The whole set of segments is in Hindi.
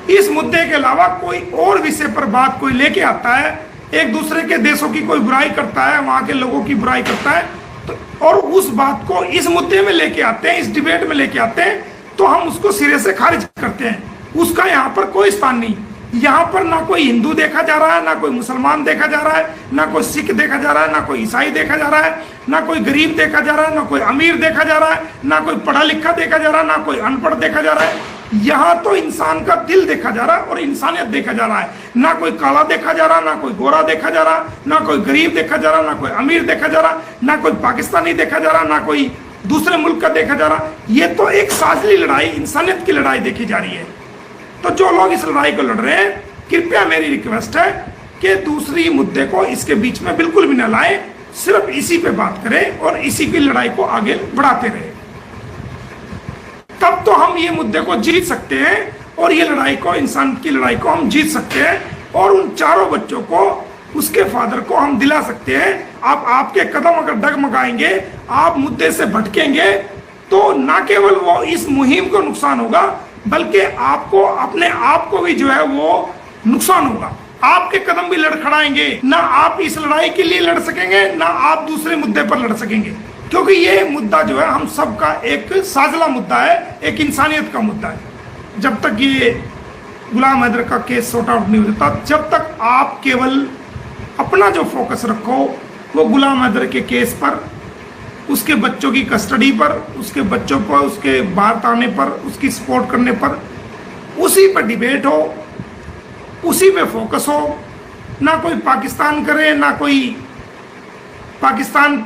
इस मुद्दे के अलावा कोई और विषय पर बात कोई लेके आता है, एक दूसरे के देशों की कोई बुराई करता है, वहां के लोगों की बुराई करता है, तो और उस बात को इस मुद्दे में लेके आते हैं, इस डिबेट में लेके आते हैं, तो हम उसको सिरे से खारिज करते हैं। उसका यहाँ पर कोई स्थान नहीं। यहाँ पर ना कोई हिंदू देखा जा रहा है, ना कोई मुसलमान देखा जा रहा है, ना कोई सिख देखा जा रहा है, ना कोई ईसाई देखा जा रहा है, ना कोई गरीब देखा जा रहा है, ना कोई अमीर देखा जा रहा है, ना कोई पढ़ा लिखा देखा जा रहा है, ना कोई अनपढ़ देखा जा रहा है। यहाँ तो इंसान का दिल देखा जा रहा है और इंसानियत देखा जा रहा है। ना कोई काला देखा जा रहा, ना कोई गोरा देखा जा रहा, ना कोई गरीब देखा जा रहा, ना कोई अमीर देखा जा रहा, ना कोई पाकिस्तानी देखा जा रहा, ना कोई दूसरे मुल्क का देखा जा रहा। ये तो एक साझली लड़ाई, इंसानियत की लड़ाई देखी जा रही है। तो जो लोग इस लड़ाई को लड़ रहे हैं, कृपया मेरी रिक्वेस्ट है कि दूसरी मुद्दे को इसके बीच में बिल्कुल भी न लाए, सिर्फ इसी पे बात करें और इसी की लड़ाई को आगे बढ़ाते रहे। तब तो हम ये मुद्दे को जीत सकते हैं और ये लड़ाई को, इंसान की लड़ाई को हम जीत सकते हैं और उन चारों बच्चों को, उसके फादर को हम दिला सकते हैं। आपके कदम अगर डगमगाएंगे, आप मुद्दे से भटकेंगे, तो ना केवल वो इस मुहिम को नुकसान होगा, बल्कि आपको, अपने आप को भी जो है वो नुकसान होगा। आपके कदम भी लड़खड़ाएंगे, ना आप इस लड़ाई के लिए लड़ सकेंगे, ना आप दूसरे मुद्दे पर लड़ सकेंगे, क्योंकि ये मुद्दा जो है हम सबका एक साझला मुद्दा है, एक इंसानियत का मुद्दा है। जब तक ये गुलाम हैदर का केस सॉर्ट आउट नहीं होता, जब तक आप केवल अपना जो फोकस रखो वो गुलाम हैदर के केस पर, उसके बच्चों की कस्टडी पर, उसके बच्चों पर, उसके बाहर आने पर, उसकी सपोर्ट करने पर, उसी पर डिबेट हो, उसी पे फोकस हो। ना कोई पाकिस्तान करे, ना कोई पाकिस्तान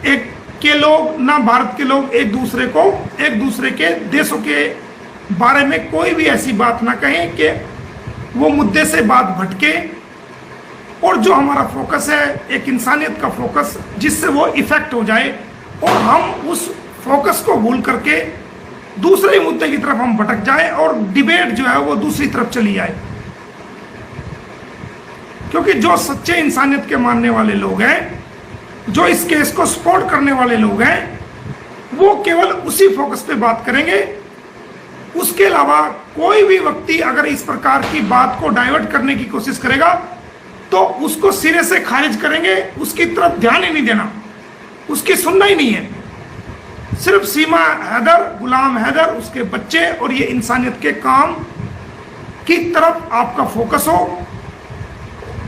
एक के लोग, ना भारत के लोग एक दूसरे को, एक दूसरे के देशों के बारे में कोई भी ऐसी बात ना कहें कि वो मुद्दे से बात भटके। और जो हमारा फोकस है, एक इंसानियत का फोकस, जिससे वो इफेक्ट हो जाए और हम उस फोकस को भूल करके दूसरे मुद्दे की तरफ हम भटक जाए और डिबेट जो है वो दूसरी तरफ चली जाए। क्योंकि जो सच्चे इंसानियत के मानने वाले लोग हैं, जो इस केस को सपोर्ट करने वाले लोग हैं, वो केवल उसी फोकस पे बात करेंगे। उसके अलावा कोई भी व्यक्ति अगर इस प्रकार की बात को डाइवर्ट करने की कोशिश करेगा तो उसको सिरे से खारिज करेंगे, उसकी तरफ ध्यान ही नहीं देना, उसकी सुनना ही नहीं है। सिर्फ सीमा हैदर, गुलाम हैदर, उसके बच्चे और ये इंसानियत के काम की तरफ आपका फोकस हो।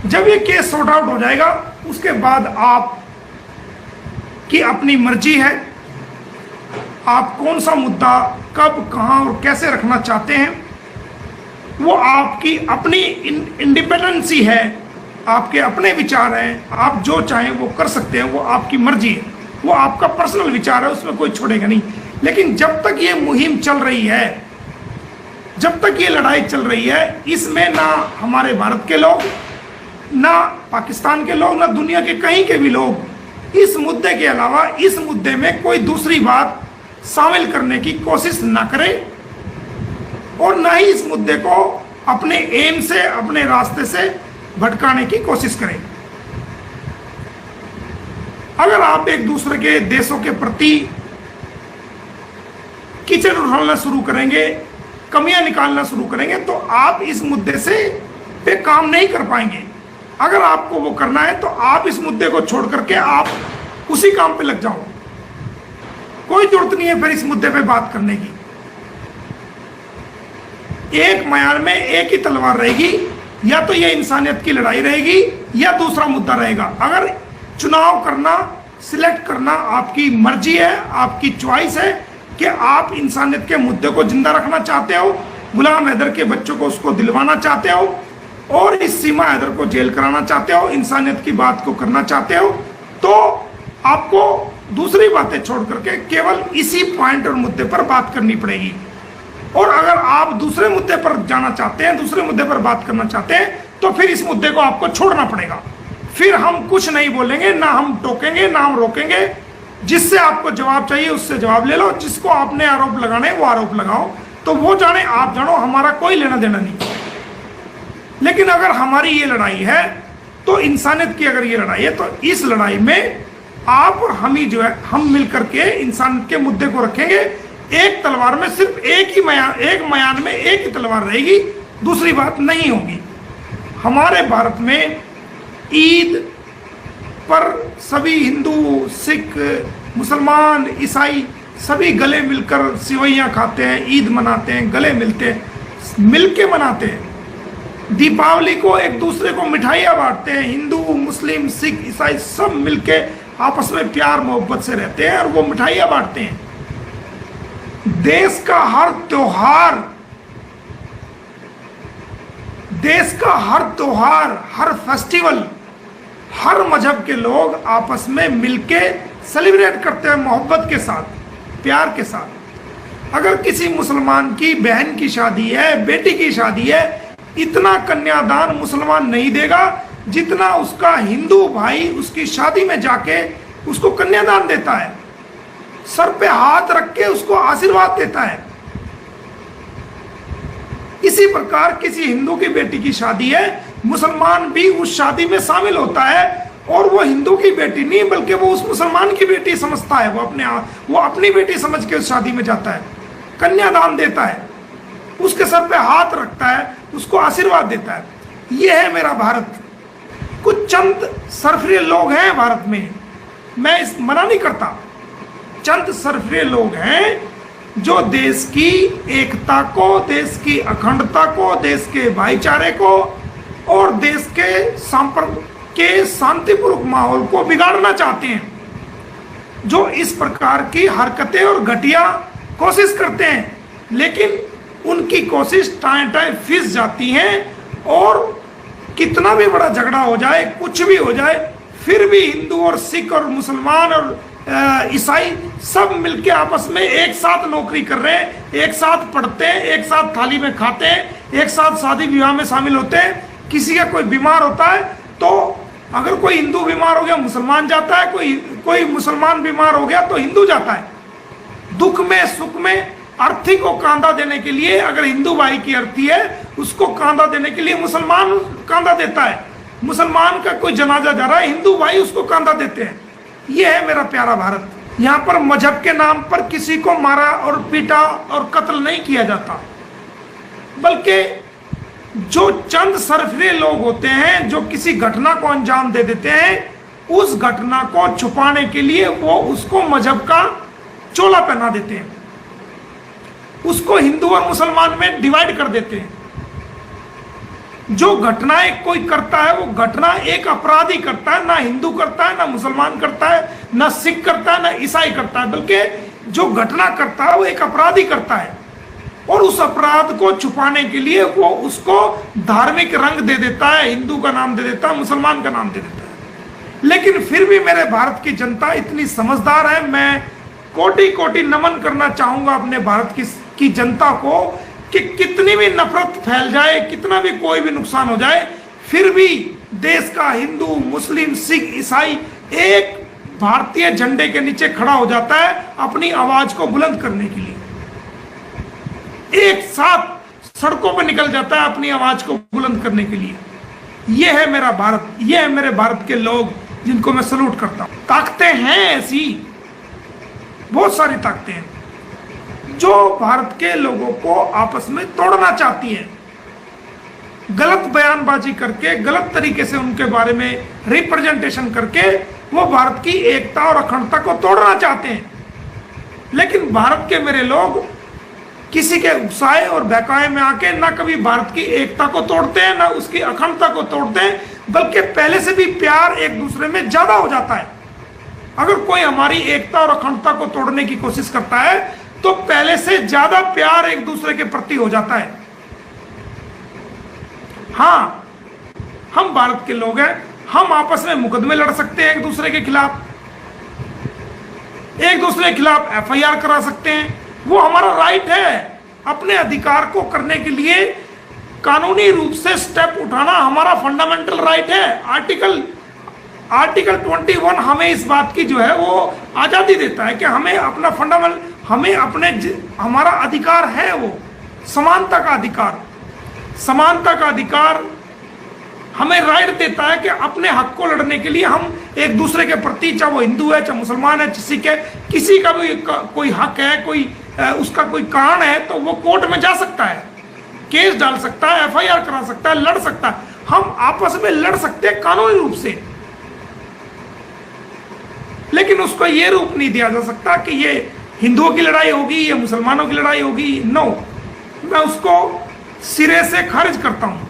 जब ये केस सॉर्ट आउट हो जाएगा, उसके बाद आप की अपनी मर्जी है, आप कौन सा मुद्दा कब, कहां और कैसे रखना चाहते हैं, वो आपकी अपनी इंडिपेंडेंसी है, आपके अपने विचार हैं। आप जो चाहें वो कर सकते हैं, वो आपकी मर्जी है, वो आपका पर्सनल विचार है, उसमें कोई छोड़ेगा नहीं। लेकिन जब तक ये मुहिम चल रही है, जब तक ये लड़ाई चल रही है, इसमें ना हमारे भारत के लोग, ना पाकिस्तान के लोग, ना दुनिया के कहीं के भी लोग इस मुद्दे के अलावा इस मुद्दे में कोई दूसरी बात शामिल करने की कोशिश ना करें और ना ही इस मुद्दे को अपने एम से, अपने रास्ते से भटकाने की कोशिश करें। अगर आप एक दूसरे के देशों के प्रति कीचड़ उठाना शुरू करेंगे, कमियां निकालना शुरू करेंगे, तो आप इस मुद्दे से पे काम नहीं कर पाएंगे। अगर आपको वो करना है तो आप इस मुद्दे को छोड़ करके आप उसी काम पे लग जाओ। कोई जरूरत नहीं है फिर इस मुद्दे पे बात करने की। एक म्यान में एक ही तलवार रहेगी, या तो ये इंसानियत की लड़ाई रहेगी या दूसरा मुद्दा रहेगा। अगर चुनाव करना, सिलेक्ट करना आपकी मर्जी है, आपकी चॉइस है कि आप इंसानियत के मुद्दे को जिंदा रखना चाहते हो, गुलाम हैदर के बच्चों को उसको दिलवाना चाहते हो और इस सीमा हैदर को जेल कराना चाहते हो, इंसानियत की बात को करना चाहते हो, तो आपको दूसरी बातें छोड़ करके केवल इसी पॉइंट और मुद्दे पर बात करनी पड़ेगी। और अगर आप दूसरे मुद्दे पर जाना चाहते हैं, दूसरे मुद्दे पर बात करना चाहते हैं, तो फिर इस मुद्दे को आपको छोड़ना पड़ेगा। फिर हम कुछ नहीं बोलेंगे, ना हम टोकेंगे, ना हम रोकेंगे। जिससे आपको जवाब चाहिए उससे जवाब ले लो, जिसको आपने आरोप लगाने वो आरोप लगाओ, तो वो जाने आप जानो, हमारा कोई लेना देना नहीं। लेकिन अगर हमारी ये लड़ाई है, तो इंसानियत की अगर ये लड़ाई है, तो इस लड़ाई में आप और हम ही जो है, हम मिलकर के इंसानियत के मुद्दे को रखेंगे, एक तलवार में सिर्फ एक मयान में एक ही तलवार रहेगी, दूसरी बात नहीं होगी। हमारे भारत में ईद पर सभी हिंदू, सिख, मुसलमान, ईसाई सभी गले मिलकर सिवैयाँ खाते हैं, ईद मनाते हैं, गले मिलते हैं, मिलके मनाते हैं। दीपावली को एक दूसरे को मिठाइयाँ बांटते हैं, हिंदू, मुस्लिम, सिख, ईसाई सब मिलके आपस में प्यार मोहब्बत से रहते हैं और वो मिठाइयाँ बांटते हैं। देश का हर त्योहार, हर फेस्टिवल, हर मजहब के लोग आपस में मिलके सेलिब्रेट करते हैं, मोहब्बत के साथ, प्यार के साथ। अगर किसी मुसलमान की बहन की शादी है, बेटी की शादी है, इतना कन्यादान मुसलमान नहीं देगा जितना उसका हिंदू भाई उसकी शादी में जाके उसको कन्यादान देता है, सर पे हाथ रख के उसको आशीर्वाद देता है। इसी प्रकार किसी हिंदू की बेटी की शादी है, मुसलमान भी उस शादी में शामिल होता है, और वो हिंदू की बेटी नहीं बल्कि वो उस मुसलमान की बेटी समझता है, वो अपनी बेटी समझ के उस शादी में जाता है, कन्यादान देता है, उसके सर पे हाथ रखता है, उसको आशीर्वाद देता है। ये है मेरा भारत। कुछ चंद सरफिरे लोग हैं भारत में, मैं इस मना नहीं करता, चंद सरफिरे लोग हैं जो देश की एकता को, देश की अखंडता को, देश के भाईचारे को और देश के शांतिपूर्वक माहौल को बिगाड़ना चाहते हैं, जो इस प्रकार की हरकतें और घटिया कोशिश करते हैं। लेकिन उनकी कोशिश टाएं फिस जाती हैं, और कितना भी बड़ा झगड़ा हो जाए, कुछ भी हो जाए, फिर भी हिंदू और सिख और मुसलमान और ईसाई सब मिलके आपस में एक साथ नौकरी कर रहे हैं, एक साथ पढ़ते हैं, एक साथ थाली में खाते हैं, एक साथ शादी विवाह में शामिल होते हैं। किसी का कोई बीमार होता है तो अगर कोई हिंदू बीमार हो गया मुसलमान जाता है, कोई मुसलमान बीमार हो गया तो हिंदू जाता है। दुख में सुख में अर्थी को कांधा देने के लिए, अगर हिंदू भाई की अर्थी है उसको कांधा देने के लिए मुसलमान कांधा देता है। मुसलमान का कोई जनाजा जा रहा है, हिंदू भाई उसको कांधा देते हैं। यह है मेरा प्यारा भारत। यहाँ पर मजहब के नाम पर किसी को मारा और पीटा और कत्ल नहीं किया जाता, बल्कि जो चंद सरफिरे लोग होते हैं जो किसी घटना को अंजाम दे देते हैं, उस घटना को छुपाने के लिए वो उसको मजहब का चोला पहना देते हैं, उसको हिंदू और मुसलमान में डिवाइड कर देते हैं। जो घटनाएं कोई करता है वो घटना एक अपराधी करता है, ना हिंदू करता है, ना मुसलमान करता है, ना सिख करता है, ना ईसाई करता है, बल्कि जो घटना करता है वो एक अपराधी करता है, और उस अपराध को छुपाने के लिए वो उसको धार्मिक रंग दे देता है, हिंदू का नाम दे देता है, मुसलमान का नाम दे देता है। लेकिन फिर भी मेरे भारत की जनता इतनी समझदार है, मैं कोटि कोटि नमन करना चाहूंगा अपने भारत की जनता को, कि कितनी भी नफरत फैल जाए, कितना भी कोई भी नुकसान हो जाए, फिर भी देश का हिंदू, मुस्लिम, सिख, ईसाई एक भारतीय झंडे के नीचे खड़ा हो जाता है अपनी आवाज को बुलंद करने के लिए, एक साथ सड़कों पर निकल जाता है अपनी आवाज को बुलंद करने के लिए। यह है मेरा भारत, यह है मेरे भारत के लोग जिनको मैं सलूट करता हूं। ताकतें हैं ऐसी, बहुत सारी ताकतें हैं जो भारत के लोगों को आपस में तोड़ना चाहती हैं, गलत बयानबाजी करके, गलत तरीके से उनके बारे में रिप्रेजेंटेशन करके वो भारत की एकता और अखंडता को तोड़ना चाहते हैं। लेकिन भारत के मेरे लोग किसी के उत्साह और बहकावे में आके ना कभी भारत की एकता को तोड़ते हैं, ना उसकी अखंडता को तोड़ते हैं, बल्कि पहले से भी प्यार एक दूसरे में ज्यादा हो जाता है। अगर कोई हमारी एकता और अखंडता को तोड़ने की कोशिश करता है तो पहले से ज्यादा प्यार एक दूसरे के प्रति हो जाता है। हाँ, हम भारत के लोग हैं, हम आपस में मुकदमे लड़ सकते हैं, एक दूसरे के खिलाफ FIR करा सकते हैं, वो हमारा राइट है। अपने अधिकार को करने के लिए कानूनी रूप से स्टेप उठाना हमारा फंडामेंटल राइट है। आर्टिकल 21 हमें इस बात की जो है वो आजादी देता है कि हमें अपना हमारा अधिकार है, वो समानता का अधिकार हमें राइट देता है कि अपने हक को लड़ने के लिए हम एक दूसरे के प्रति, चाहे वो हिंदू है, चाहे मुसलमान है, किसी का भी कोई हक है, कोई उसका कोई कारण है तो वो कोर्ट में जा सकता है, केस डाल सकता है, एफआईआर करा सकता है, लड़ सकता है। हम आपस में लड़ सकते हैं कानूनी रूप से, लेकिन उसको ये रूप नहीं दिया जा सकता कि ये हिंदुओं की लड़ाई होगी, ये मुसलमानों की लड़ाई होगी। नो, मैं उसको सिरे से खारिज करता हूं।